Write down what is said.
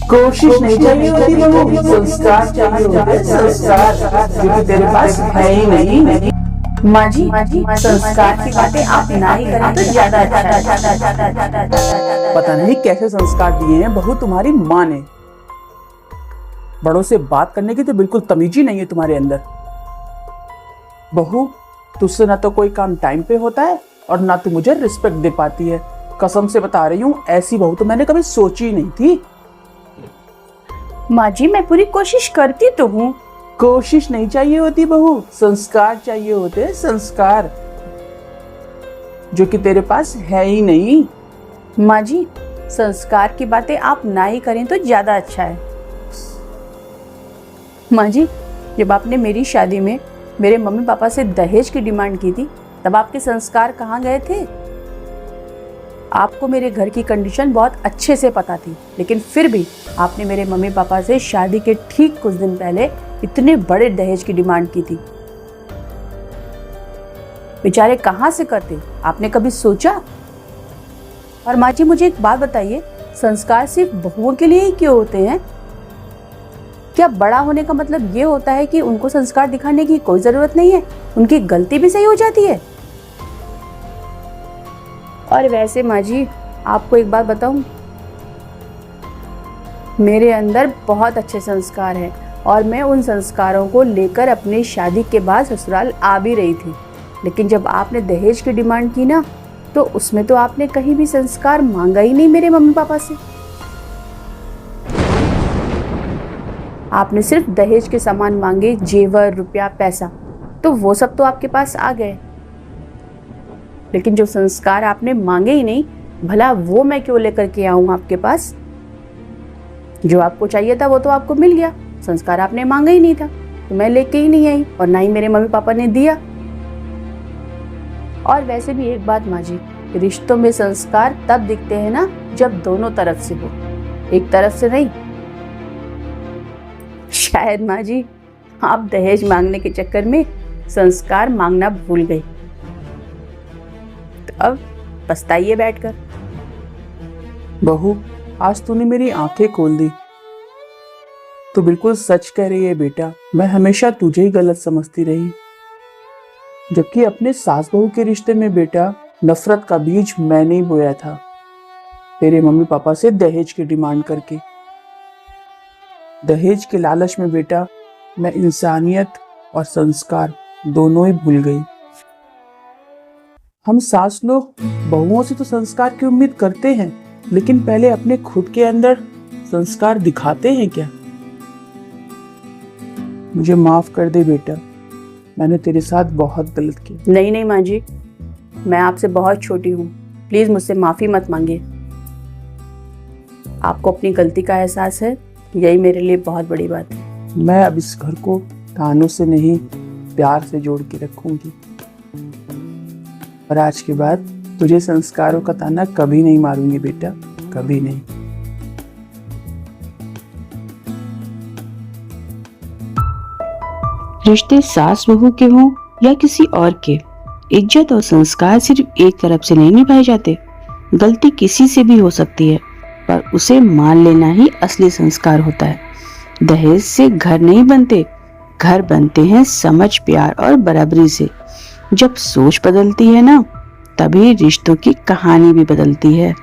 कोशिश नहीं चाहिए होती बहू, संस्कार चाहिए होते, संस्कार जो कि तेरे पास है ही नहीं। माँ जी, संस्कार की बातें आप ना ही करें तो ज्यादा अच्छा है। पता नहीं कैसे संस्कार दिए हैं बहू तुम्हारी माँ ने। बड़ों से बात करने की तो बिल्कुल तमीज ही नहीं है तुम्हारे अंदर। बहू, तुझसे ना तो कोई काम टाइम पे होता है और ना तू मुझे रिस्पेक्ट दे पाती है। कसम से बता रही हूँ, ऐसी बहू तो मैंने कभी सोची ही नहीं थी। माँ जी, मैं पूरी कोशिश करती तो हूँ। कोशिश नहीं चाहिए होती बहू, संस्कार चाहिए होते, संस्कार जो कि तेरे पास है ही नहीं। माँ जी, संस्कार की बातें आप ना ही करें तो ज्यादा अच्छा है। माँ जी, जब आपने मेरी शादी में मेरे मम्मी पापा से दहेज की डिमांड की थी, तब आपके संस्कार कहाँ गए थे? आपको मेरे घर की कंडीशन बहुत अच्छे से पता थी, लेकिन फिर भी आपने मेरे मम्मी पापा से शादी के ठीक कुछ दिन पहले इतने बड़े दहेज की डिमांड की थी। बेचारे कहाँ से करते, आपने कभी सोचा? और माँ जी, मुझे एक बात बताइए, संस्कार सिर्फ बहुओं के लिए ही क्यों होते हैं? क्या बड़ा होने का मतलब ये होता है कि उनको संस्कार दिखाने की कोई जरूरत नहीं है, उनकी गलती भी सही हो जाती है? और वैसे माँ जी, आपको एक बात बताऊं, मेरे अंदर बहुत अच्छे संस्कार हैं और मैं उन संस्कारों को लेकर अपनी शादी के बाद ससुराल आ भी रही थी। लेकिन जब आपने दहेज की डिमांड की ना, तो उसमें तो आपने कहीं भी संस्कार मांगा ही नहीं मेरे मम्मी पापा से। आपने सिर्फ दहेज के सामान मांगे, जेवर, रुपया, पैसा, तो वो सब तो आपके पास आ गए। लेकिन जो संस्कार आपने मांगे ही नहीं, भला वो मैं क्यों लेकर के आऊं आपके पास? जो आपको चाहिए था वो तो आपको मिल गया, संस्कार आपने मांगा ही नहीं था, तो मैं लेके ही नहीं आई और ना ही मेरे मम्मी पापा ने दिया। और वैसे भी एक बात माँ जी, रिश्तों में संस्कार तब दिखते हैं ना जब दोनों तरफ से हो, एक तरफ से नहीं। शायद माँ जी, आप दहेज मांगने के चक्कर में संस्कार मांगना भूल गई, तो अब पछताइए बैठकर। बहू, आज तूने मेरी आंखें खोल दी। तू बिल्कुल सच कह रही है बेटा, मैं हमेशा तुझे ही गलत समझती रही, जबकि अपने सास बहू के रिश्ते में बेटा नफरत का बीज मैंने ही बोया था, तेरे मम्मी पापा से दहेज की डिमांड करके। दहेज के लालच में बेटा मैं इंसानियत और संस्कार दोनों ही भूल गई। हम सास लोग बहुओं से तो संस्कार की उम्मीद करते हैं, लेकिन पहले अपने खुद के अंदर संस्कार दिखाते हैं क्या? मुझे माफ कर दे बेटा, मैंने तेरे साथ बहुत गलत किया। नहीं नहीं माँ जी, मैं आपसे बहुत छोटी हूँ, प्लीज मुझसे माफी मत मांगिए। आपको अपनी गलती का एहसास है, यही मेरे लिए बहुत बड़ी बात है। मैं अब इस घर को तानों से नहीं, प्यार से जोड़ के रखूंगी, और आज के बाद तुझे संस्कारों का ताना कभी नहीं मारूंगी बेटा, कभी नहीं। रिश्ते सास बहू के हों या किसी और के, इज्जत और संस्कार सिर्फ एक तरफ से नहीं निभाए जाते। गलती किसी से भी हो सकती है, पर उसे मान लेना ही असली संस्कार होता है। दहेज से घर नहीं बनते, घर बनते हैं समझ, प्यार और बराबरी से। जब सोच बदलती है ना, तभी रिश्तों की कहानी भी बदलती है।